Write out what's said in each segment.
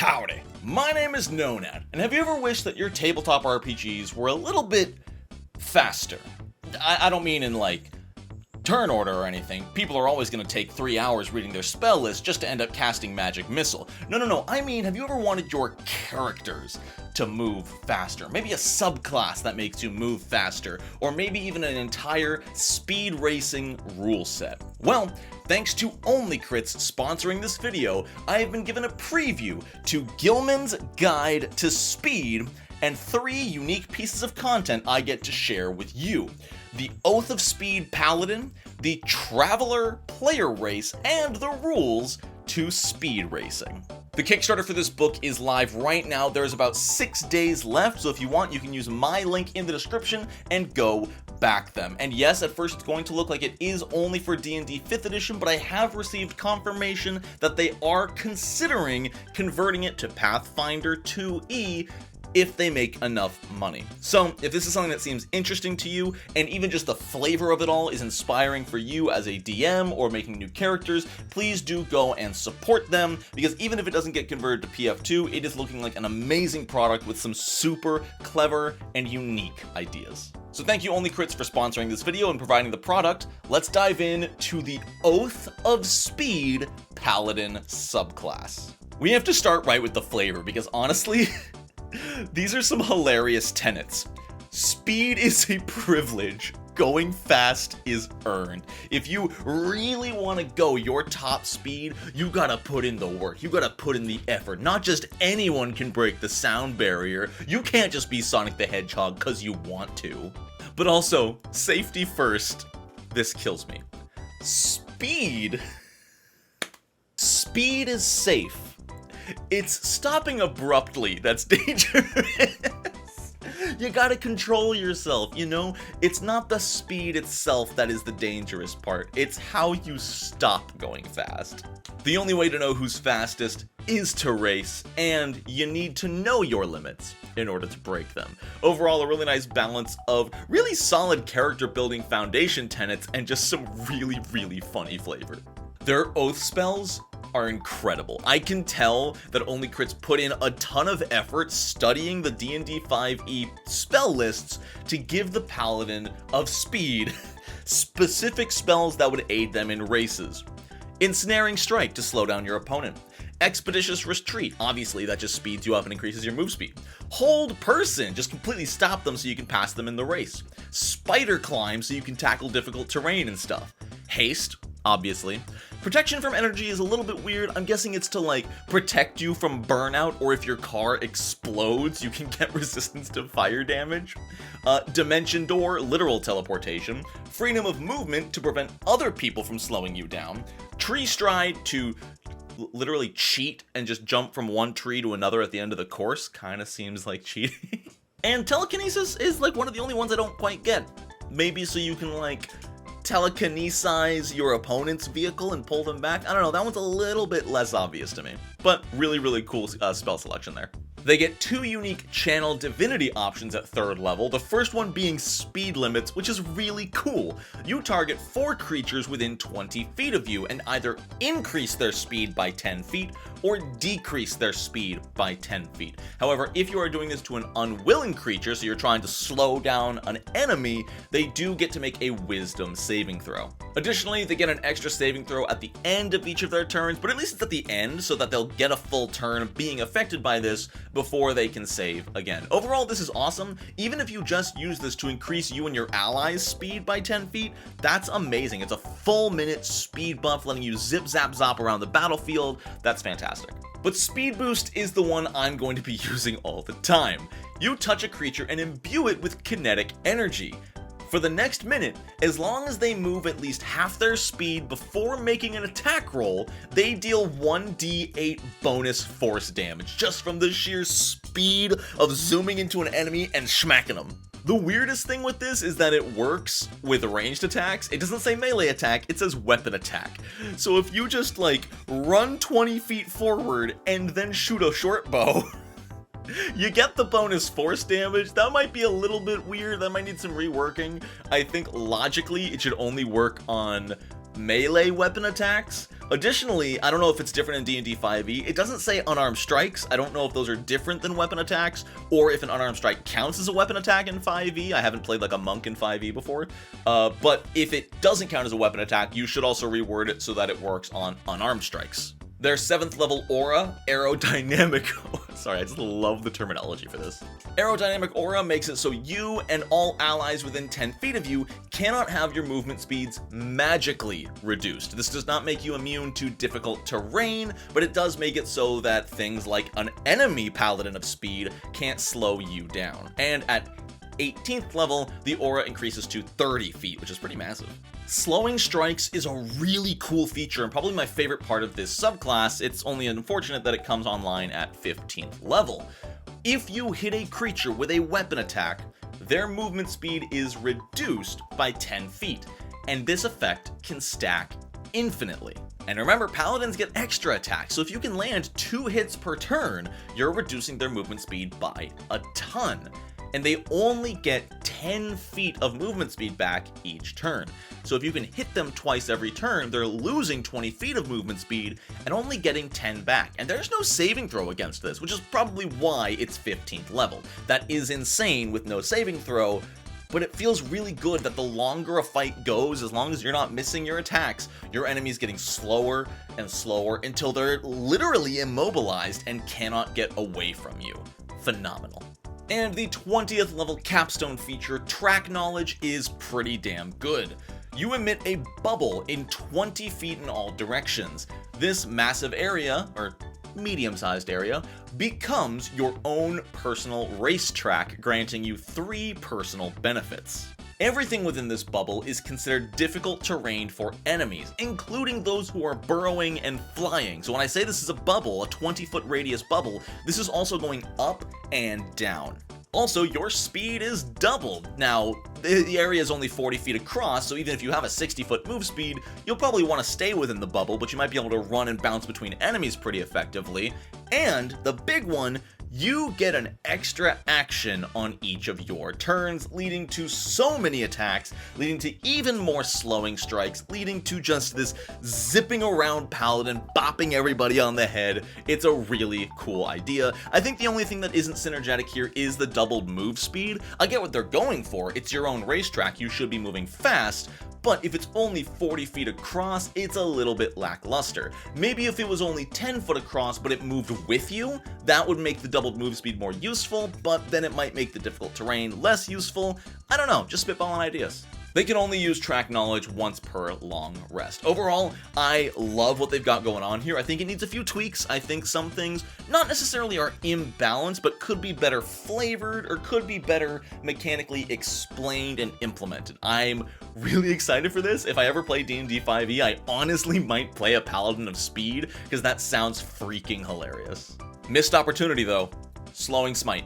Howdy, my name is Nonad, and have you ever wished that your tabletop RPGs were a little bit faster? I don't mean in like turn order or anything. People are always going to take 3 hours reading their spell list just to end up casting Magic Missile. No, I mean, have you ever wanted your characters to move faster? Maybe a subclass that makes you move faster, or maybe even an entire speed racing rule set. Well, thanks to Only Crits sponsoring this video, I have been given a preview to Guillman's Guide to Speed and 3 unique pieces of content I get to share with you. The Oath of Speed Paladin, the Traveler Player Race, and the rules to speed racing. The Kickstarter for this book is live right now. There's about 6 days left, so if you want, you can use my link in the description and go back them. And yes, at first it's going to look like it is only for D&D 5th edition, but I have received confirmation that they are considering converting it to Pathfinder 2E if they make enough money. So if this is something that seems interesting to you, and even just the flavor of it all is inspiring for you as a DM or making new characters, please do go and support them, because even if it doesn't get converted to PF2, it is looking like an amazing product with some super clever and unique ideas. So thank you Only Crits for sponsoring this video and providing the product. Let's dive in to the Oath of Speed Paladin subclass. We have to start right with the flavor, because honestly, these are some hilarious tenets. Speed is a privilege. Going fast is earned. If you really want to go your top speed, you gotta put in the work. You gotta put in the effort. Not just anyone can break the sound barrier. You can't just be Sonic the Hedgehog because you want to. But also, safety first. This kills me. Speed is safe. It's stopping abruptly that's dangerous. You gotta control yourself, you know? It's not the speed itself that is the dangerous part. It's how you stop going fast. The only way to know who's fastest is to race, and you need to know your limits in order to break them. Overall, a really nice balance of really solid character building foundation tenets and just some really funny flavor. Their oath spells are incredible. I can tell that Only Crits put in a ton of effort studying the D&D 5e spell lists to give the Paladin of Speed specific spells that would aid them in races. Ensnaring Strike to slow down your opponent. Expeditious Retreat, obviously that just speeds you up and increases your move speed. Hold Person, just completely stop them so you can pass them in the race. Spider Climb, so you can tackle difficult terrain and stuff. Haste, obviously. Protection from energy is a little bit weird. I'm guessing it's to like protect you from burnout, or if your car explodes, you can get resistance to fire damage. Dimension Door, literal teleportation. Freedom of movement to prevent other people from slowing you down. Tree Stride to literally cheat and just jump from one tree to another at the end of the course. Kind of seems like cheating. And Telekinesis is like one of the only ones I don't quite get. Maybe so you can like telekinesize your opponent's vehicle and pull them back. I don't know, that one's a little bit less obvious to me, but really cool spell selection there. They get 2 unique channel divinity options at 3rd level, the first one being speed limits, which is really cool. You target 4 creatures within 20 feet of you and either increase their speed by 10 feet or decrease their speed by 10 feet. However, if you are doing this to an unwilling creature, so you're trying to slow down an enemy, they do get to make a wisdom saving throw. Additionally, they get an extra saving throw at the end of each of their turns, but at least it's at the end so that they'll get a full turn being affected by this before they can save again. Overall, this is awesome. Even if you just use this to increase you and your allies' speed by 10 feet, that's amazing. It's a full minute speed buff, letting you zip, zap, zop around the battlefield. That's fantastic. But Speed Boost is the one I'm going to be using all the time. You touch a creature and imbue it with kinetic energy. For the next minute, as long as they move at least half their speed before making an attack roll, they deal 1d8 bonus force damage just from the sheer speed of zooming into an enemy and smacking them. The weirdest thing with this is that it works with ranged attacks. It doesn't say melee attack, it says weapon attack. So if you just like run 20 feet forward and then shoot a short bow, you get the bonus force damage. That might be a little bit weird. That might need some reworking. I think logically it should only work on melee weapon attacks. Additionally, I don't know if it's different in D&D 5e, it doesn't say unarmed strikes. I don't know if those are different than weapon attacks, or if an unarmed strike counts as a weapon attack in 5e. I haven't played like a monk in 5e before, but if it doesn't count as a weapon attack, you should also reword it so that it works on unarmed strikes. Their 7th level aura, aerodynamic, sorry, I just love the terminology for this. Aerodynamic aura makes it so you and all allies within 10 feet of you cannot have your movement speeds magically reduced. This does not make you immune to difficult terrain, but it does make it so that things like an enemy paladin of speed can't slow you down. And at 18th level, the aura increases to 30 feet, which is pretty massive. Slowing strikes is a really cool feature and probably my favorite part of this subclass. It's only unfortunate that it comes online at 15th level. If you hit a creature with a weapon attack, their movement speed is reduced by 10 feet, and this effect can stack infinitely. And remember, paladins get extra attacks, so if you can land 2 hits per turn, you're reducing their movement speed by a ton. And they only get 10 feet of movement speed back each turn. So if you can hit them twice every turn, they're losing 20 feet of movement speed and only getting 10 back. And there's no saving throw against this, which is probably why it's 15th level. That is insane with no saving throw, but it feels really good that the longer a fight goes, as long as you're not missing your attacks, your enemy's getting slower and slower until they're literally immobilized and cannot get away from you. Phenomenal. And the 20th level capstone feature, Track Knowledge, is pretty damn good. You emit a bubble in 20 feet in all directions. This massive area, or medium-sized area, becomes your own personal racetrack, granting you 3 personal benefits. Everything within this bubble is considered difficult terrain for enemies, including those who are burrowing and flying. So when I say this is a bubble, a 20-foot radius bubble, this is also going up and down. Also, your speed is doubled. Now, the area is only 40 feet across, so even if you have a 60-foot move speed, you'll probably want to stay within the bubble, but you might be able to run and bounce between enemies pretty effectively. And the big one, you get an extra action on each of your turns, leading to so many attacks, leading to even more slowing strikes, leading to just this zipping around paladin, bopping everybody on the head. It's a really cool idea. I think the only thing that isn't synergetic here is the doubled move speed. I get what they're going for. It's your own racetrack. You should be moving fast. But if it's only 40 feet across, it's a little bit lackluster. Maybe if it was only 10 foot across, but it moved with you, that would make the doubled move speed more useful, but then it might make the difficult terrain less useful. I don't know, just spitballing ideas. They can only use Track Knowledge once per long rest. Overall, I love what they've got going on here. I think it needs a few tweaks. I think some things not necessarily are imbalanced, but could be better flavored or could be better mechanically explained and implemented. I'm really excited for this. If I ever play D&D 5e, I honestly might play a Paladin of Speed because that sounds freaking hilarious. Missed opportunity though. Slowing Smite.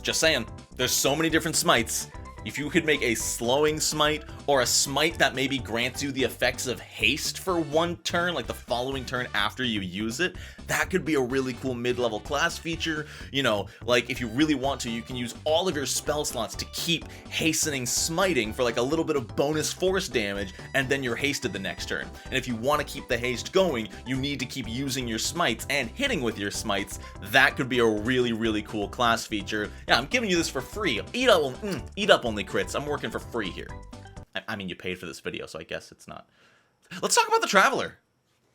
Just saying, there's so many different smites. If you could make a slowing smite, or a smite that maybe grants you the effects of haste for one turn, like the following turn after you use it, that could be a really cool mid-level class feature. You know, like if you really want to, you can use all of your spell slots to keep hastening smiting for like a little bit of bonus force damage, and then you're hasted the next turn. And if you want to keep the haste going, you need to keep using your smites and hitting with your smites. That could be a really, really cool class feature. Yeah, I'm giving you this for free. Eat up only crits. I'm working for free here. I mean, you paid for this video, so I guess it's not. Let's talk about the Traveler.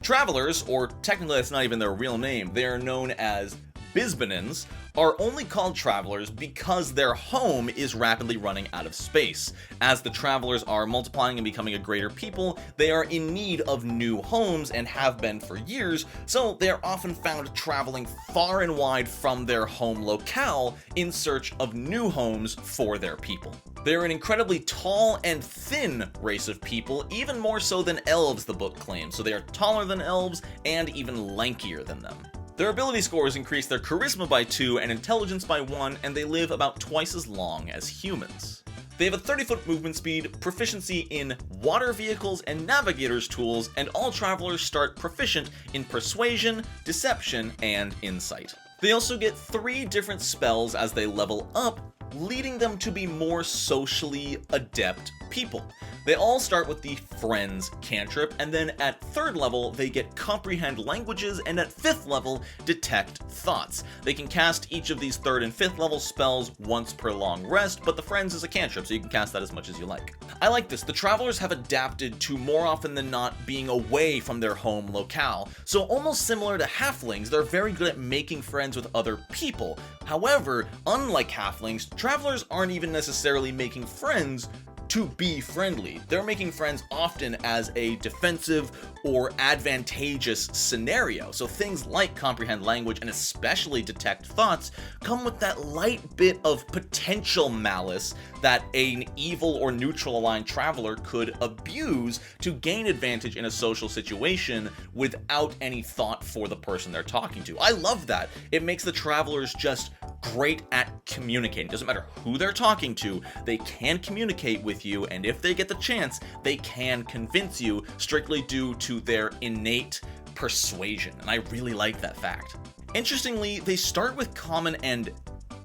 Travelers, or technically that's not even their real name, they are known as Bisbanins, are only called Travelers because their home is rapidly running out of space. As the Travelers are multiplying and becoming a greater people, they are in need of new homes and have been for years, so they are often found traveling far and wide from their home locale in search of new homes for their people. They're an incredibly tall and thin race of people, even more so than elves, the book claims, so they are taller than elves and even lankier than them. Their ability scores increase their charisma by 2 and intelligence by 1, and they live about twice as long as humans. They have a 30-foot movement speed, proficiency in water vehicles and navigator's tools, and all travelers start proficient in persuasion, deception, and insight. They also get 3 different spells as they level up, leading them to be more socially adept people. They all start with the Friends cantrip, and then at 3rd level they get Comprehend Languages, and at 5th level Detect Thoughts. They can cast each of these 3rd and 5th level spells once per long rest, but the Friends is a cantrip, so you can cast that as much as you like. I like this. The Travelers have adapted to more often than not being away from their home locale, so almost similar to Halflings, they're very good at making friends with other people. However, unlike Halflings, Travelers aren't even necessarily making friends to be friendly. They're making friends often as a defensive or advantageous scenario. So things like Comprehend Language and especially Detect Thoughts come with that light bit of potential malice that an evil or neutral aligned traveler could abuse to gain advantage in a social situation without any thought for the person they're talking to. I love that. It makes the travelers just great at communicating. Doesn't matter who they're talking to, they can communicate with you, and if they get the chance, they can convince you strictly due to their innate persuasion, and I really like that fact. Interestingly, they start with Common and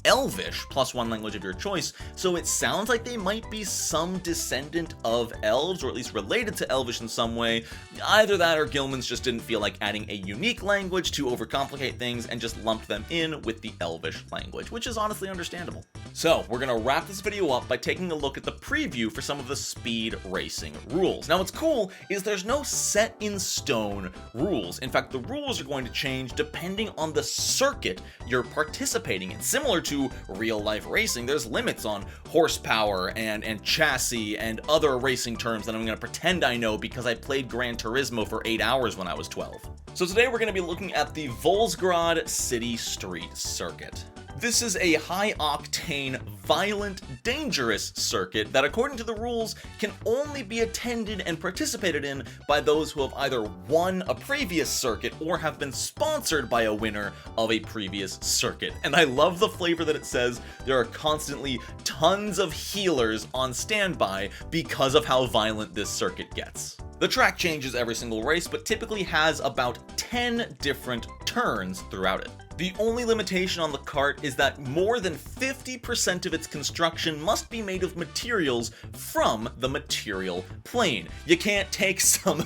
Elvish, +1 language of your choice, so it sounds like they might be some descendant of elves, or at least related to Elvish in some way. Either that or Guillman's just didn't feel like adding a unique language to overcomplicate things and just lumped them in with the Elvish language, which is honestly understandable. So, we're gonna wrap this video up by taking a look at the preview for some of the speed racing rules. Now what's cool is there's no set in stone rules. In fact, the rules are going to change depending on the circuit you're participating in. Similar to real life racing, there's limits on horsepower and chassis and other racing terms that I'm going to pretend I know because I played Gran Turismo for 8 hours when I was 12. So today we're going to be looking at the Volsgrad City Street Circuit. This is a high-octane, violent, dangerous circuit that, according to the rules, can only be attended and participated in by those who have either won a previous circuit or have been sponsored by a winner of a previous circuit. And I love the flavor that it says there are constantly tons of healers on standby because of how violent this circuit gets. The track changes every single race, but typically has about 10 different turns throughout it. The only limitation on the kart is that more than 50% of its construction must be made of materials from the material plane. You can't take some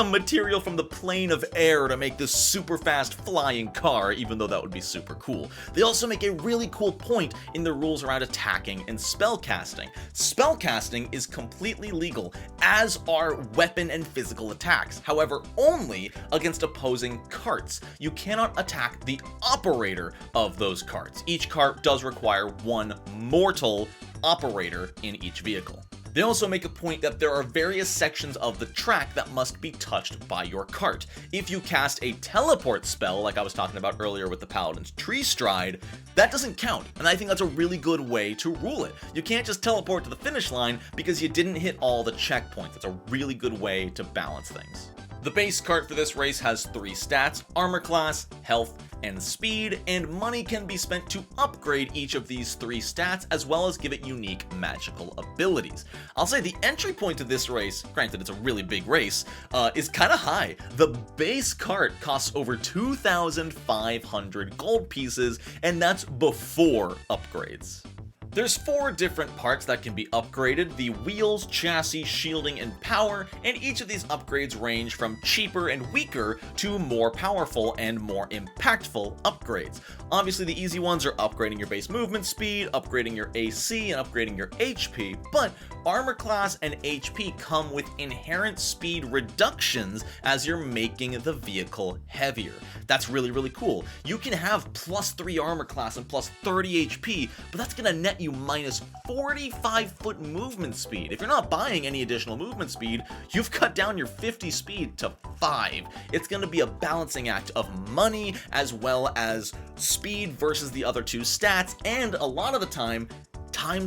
material from the plane of air to make this super fast flying car, even though that would be super cool. They also make a really cool point in the rules around attacking and spellcasting. Spellcasting is completely legal, as are weapon and physical attacks. However, only against opposing karts. You cannot attack the operator of those karts. Each kart does require one mortal operator in each vehicle. They also make a point that there are various sections of the track that must be touched by your kart. If you cast a teleport spell, like I was talking about earlier with the Paladin's Tree Stride, that doesn't count, and I think that's a really good way to rule it. You can't just teleport to the finish line because you didn't hit all the checkpoints. It's a really good way to balance things. The base kart for this race has 3 stats: armor class, health, and speed, and money can be spent to upgrade each of these 3 stats as well as give it unique magical abilities. I'll say the entry point to this race, granted it's a really big race, is kinda high. The base kart costs over 2,500 gold pieces, and that's before upgrades. There's 4 different parts that can be upgraded: the wheels, chassis, shielding, and power, and each of these upgrades range from cheaper and weaker to more powerful and more impactful upgrades. Obviously the easy ones are upgrading your base movement speed, upgrading your AC, and upgrading your HP, but armor class and HP come with inherent speed reductions as you're making the vehicle heavier. That's really, really cool. You can have +3 armor class and +30 HP, but that's gonna net you minus 45 foot movement speed. If you're not buying any additional movement speed, you've cut down your 50 speed to 5. It's gonna be a balancing act of money as well as speed versus the other 2 stats, and a lot of the time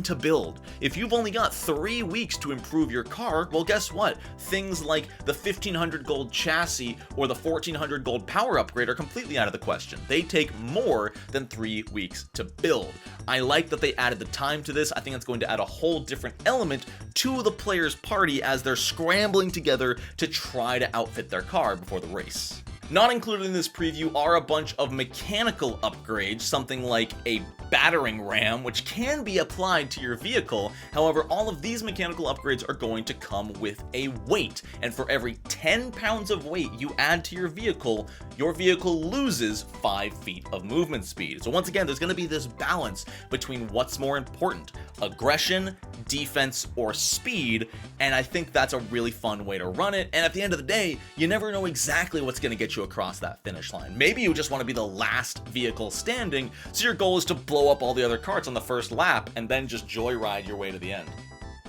to build. If you've only got 3 weeks to improve your car, well guess what? Things like the 1,500 gold chassis or the 1,400 gold power upgrade are completely out of the question. They take more than 3 weeks to build. I like that they added the time to this. I think it's going to add a whole different element to the player's party as they're scrambling together to try to outfit their car before the race. Not included in this preview are a bunch of mechanical upgrades, something like a battering ram, which can be applied to your vehicle. However, all of these mechanical upgrades are going to come with a weight, and for every 10 pounds of weight you add to your vehicle loses 5 feet of movement speed. So once again, there's going to be this balance between what's more important, aggression, defense, or speed, and I think that's a really fun way to run it. And at the end of the day, you never know exactly what's going to get you across that finish line. Maybe you just want to be the last vehicle standing, so your goal is to blow up all the other carts on the first lap and then just joyride your way to the end.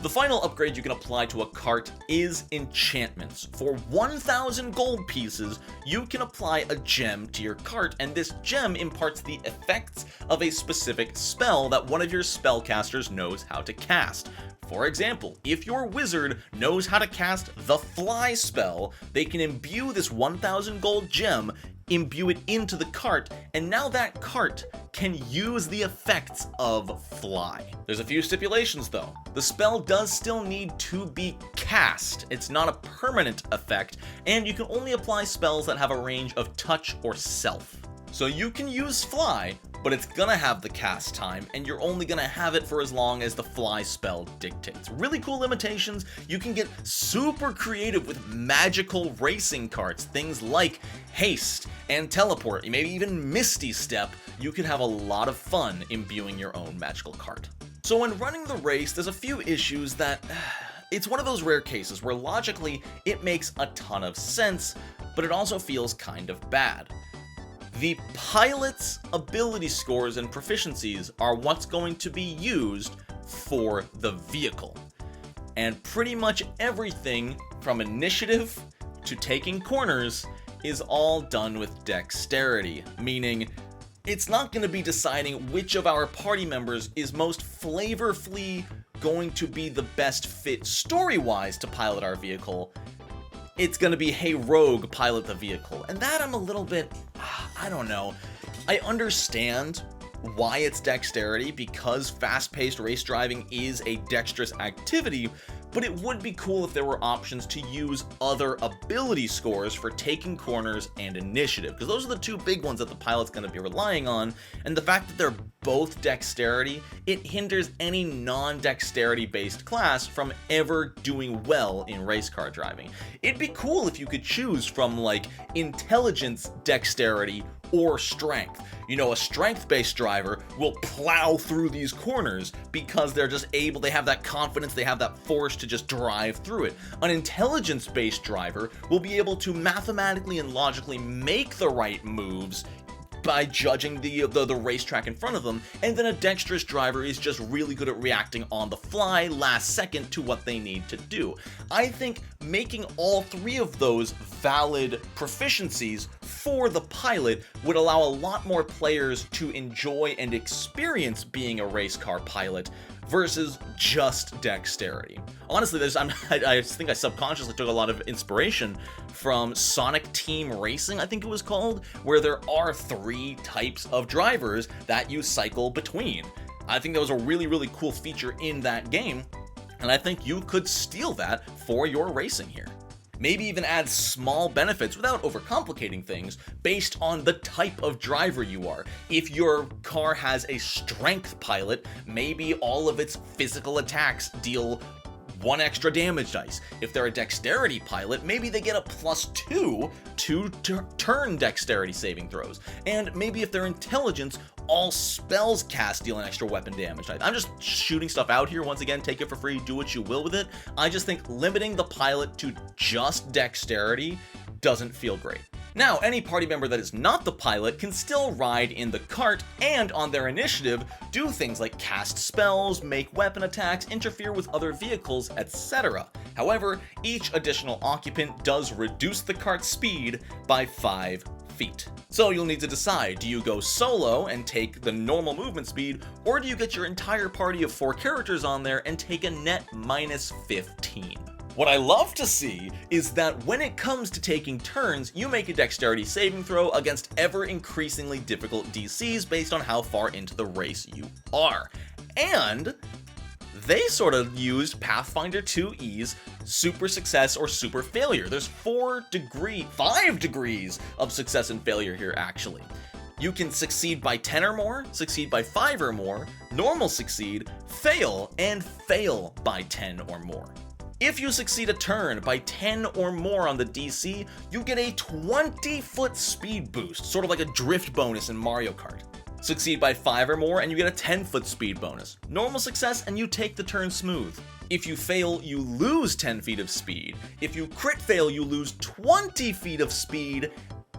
The final upgrade you can apply to a cart is enchantments. For 1,000 gold pieces, you can apply a gem to your cart, and this gem imparts the effects of a specific spell that one of your spellcasters knows how to cast. For example, if your wizard knows how to cast the Fly spell, they can imbue this 1,000 gold gem, imbue it into the cart, and now that cart can use the effects of Fly. There's a few stipulations though. The spell does still need to be cast. It's not a permanent effect, and you can only apply spells that have a range of touch or self. So you can use Fly, but it's gonna have the cast time, and you're only gonna have it for as long as the Fly spell dictates. Really cool limitations. You can get super creative with magical racing carts, things like haste and teleport, maybe even Misty Step. You could have a lot of fun imbuing your own magical cart. So when running the race, there's a few issues that it's one of those rare cases where logically it makes a ton of sense, but it also feels kind of bad. The pilot's ability scores and proficiencies are what's going to be used for the vehicle. And pretty much everything from initiative to taking corners is all done with dexterity, meaning it's not going to be deciding which of our party members is most flavorfully going to be the best fit story-wise to pilot our vehicle. It's gonna be, hey rogue, pilot the vehicle. And that I'm a little bit, I don't know. I understand why it's dexterity, because fast-paced race driving is a dexterous activity, but it would be cool if there were options to use other ability scores for taking corners and initiative, because those are the two big ones that the pilot's going to be relying on, and the fact that they're both dexterity, it hinders any non-dexterity based class from ever doing well in race car driving. It'd be cool if you could choose from like intelligence, dexterity, or strength. You know, a strength-based driver will plow through these corners because they're just able, they have that confidence, they have that force to just drive through it. An intelligence-based driver will be able to mathematically and logically make the right moves by judging the racetrack in front of them, and then a dexterous driver is just really good at reacting on the fly last second to what they need to do. I think making all three of those valid proficiencies for the pilot would allow a lot more players to enjoy and experience being a race car pilot versus just dexterity. Honestly, I think I subconsciously took a lot of inspiration from Sonic Team Racing, I think it was called, where there are 3 types of drivers that you cycle between. I think that was a really, really cool feature in that game, and I think you could steal that for your racing here. Maybe even add small benefits without overcomplicating things based on the type of driver you are. If your car has a strength pilot, maybe all of its physical attacks deal 1 extra damage dice. If they're a dexterity pilot, maybe they get a +2 to turn dexterity saving throws. And maybe if they're intelligence, all spells cast deal an extra weapon damage dice. I'm just shooting stuff out here. Once again, take it for free, do what you will with it. I just think limiting the pilot to just dexterity doesn't feel great. Now, any party member that is not the pilot can still ride in the cart and, on their initiative, do things like cast spells, make weapon attacks, interfere with other vehicles, etc. However, each additional occupant does reduce the cart's speed by 5 feet. So you'll need to decide, do you go solo and take the normal movement speed, or do you get your entire party of 4 characters on there and take a net -15? What I love to see is that when it comes to taking turns, you make a dexterity saving throw against ever increasingly difficult DCs based on how far into the race you are. And they sort of used Pathfinder 2E's super success or super failure. There's 5 degrees of success and failure here, actually. You can succeed by 10 or more, succeed by 5 or more, normal succeed, fail, and fail by 10 or more. If you succeed a turn by 10 or more on the DC, you get a 20-foot speed boost, sort of like a drift bonus in Mario Kart. Succeed by 5 or more and you get a 10-foot speed bonus. Normal success and you take the turn smooth. If you fail, you lose 10 feet of speed. If you crit fail, you lose 20 feet of speed,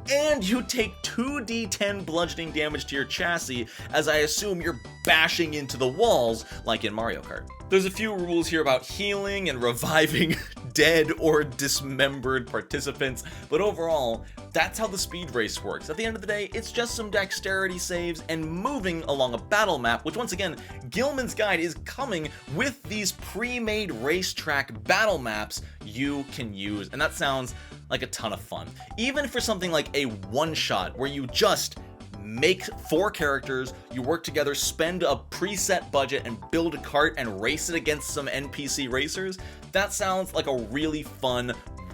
and you take 2d10 bludgeoning damage to your chassis, as I assume you're bashing into the walls like in Mario Kart. There's a few rules here about healing and reviving dead or dismembered participants, but overall, that's how the speed race works. At the end of the day, it's just some dexterity saves and moving along a battle map, which once again, Guillman's Guide is coming with these pre-made racetrack battle maps you can use, and that sounds like a ton of fun. Even for something like a one-shot where you just make 4 characters, you work together, spend a preset budget, and build a cart and race it against some NPC racers, that sounds like a really fun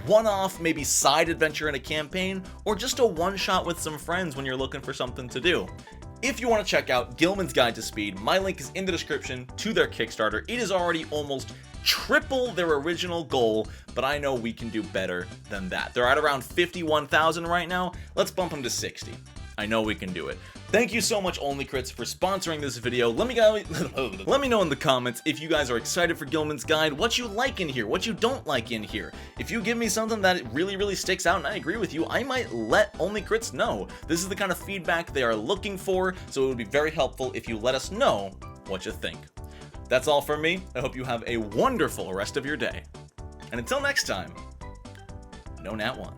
one-off, maybe side adventure in a campaign, or just a one-shot with some friends when you're looking for something to do. If you want to check out Guillman's Guide to Speed, my link is in the description to their Kickstarter. It is already almost triple their original goal, but I know we can do better than that. They're at around 51,000 right now. Let's bump them to 60. I know we can do it. Thank you so much, Only Crits, for sponsoring this video. Let me know in the comments if you guys are excited for Guillman's Guide, what you like in here, what you don't like in here. If you give me something that really sticks out and I agree with you, I might let Only Crits know. This is the kind of feedback they are looking for, so it would be very helpful if you let us know what you think. That's all from me. I hope you have a wonderful rest of your day. And until next time, no Nat 1.